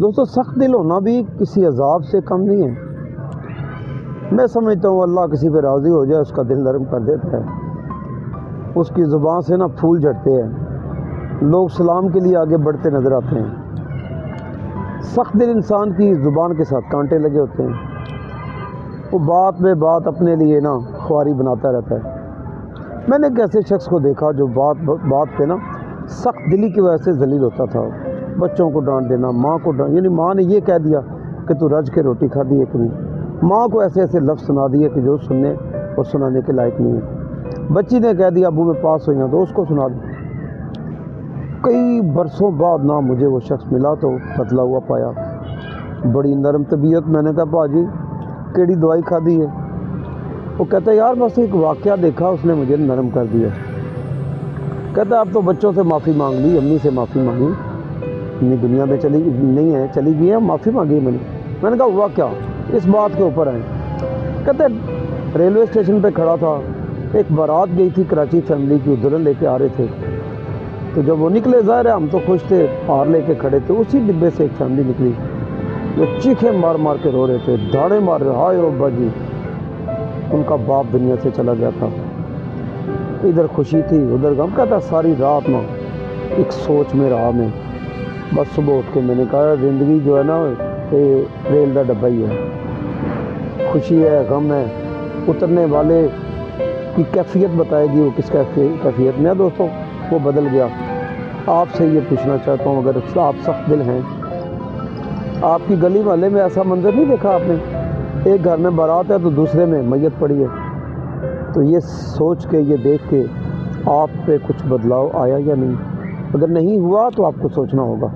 دوستو سخت دل ہونا بھی کسی عذاب سے کم نہیں ہے۔ میں سمجھتا ہوں اللہ کسی پہ راضی ہو جائے اس کا دل نرم کر دیتا ہے، اس کی زبان سے پھول جھڑتے ہیں، لوگ سلام کے لیے آگے بڑھتے نظر آتے ہیں۔ سخت دل انسان کی زبان کے ساتھ کانٹے لگے ہوتے ہیں، وہ بات بے بات اپنے لیے خواری بناتا رہتا ہے۔ میں نے ایک ایسے شخص کو دیکھا جو بات پہ سخت دلی کی وجہ سے ذلیل ہوتا تھا۔ بچوں کو ڈانٹ دینا، ماں کو ڈانٹ، یعنی ماں نے یہ کہہ دیا کہ تو رج کے روٹی کھا دی ہے کہ نہیں، ماں کو ایسے ایسے لفظ سنا دیے کہ جو سننے اور سنانے کے لائق نہیں ہے۔ بچی نے کہہ دیا ابو میں پاس ہوئی ہوں تو اس کو سنا دی۔ کئی برسوں بعد مجھے وہ شخص ملا تو بدلا ہوا پایا، بڑی نرم طبیعت۔ میں نے کہا باجی کیڑی دوائی کھا دی ہے؟ وہ کہتا ہے یار بس ایک واقعہ دیکھا اس نے مجھے نرم کر دیا۔ کہتا ہے اب تو بچوں سے معافی مانگ لی، امی سے معافی مانگی، امی دنیا میں چلی گئی ہے، معافی مانگی میں نے کہا ہوا کیا؟ اس بات کے اوپر آئے۔ کہتے ریلوے اسٹیشن پہ کھڑا تھا، ایک بارات گئی تھی کراچی فیملی کی، دلہن لے کے آ رہے تھے، تو جب وہ نکلے ظاہر ہے ہم تو خوش تھے، ہار لے کے کھڑے تھے، اسی ڈبے سے ایک فیملی نکلی جو چیخیں مار مار کے رو رہے تھے، دھاڑے مار رہے، ہائے ربا جی ان کا باپ دنیا سے چلا گیا تھا۔ ادھر خوشی تھی ادھر غم۔ کہتا ساری رات ایک سوچ میں رہا میں، بس صبح اٹھ کے میں نے کہا زندگی جو ہے ریل کا ڈبہ ہی ہے، خوشی ہے غم ہے، اترنے والے کی کیفیت بتائے گی وہ کس کیفیت میں ہے۔ دوستوں وہ بدل گیا۔ آپ سے یہ پوچھنا چاہتا ہوں، اگر آپ سخت دل ہیں، آپ کی گلی محلے میں ایسا منظر نہیں دیکھا آپ نے؟ ایک گھر میں بارات ہے تو دوسرے میں میت پڑی ہے، تو یہ سوچ کے یہ دیکھ کے آپ پہ کچھ بدلاؤ آیا یا نہیں؟ اگر نہیں ہوا تو آپ کو سوچنا ہوگا۔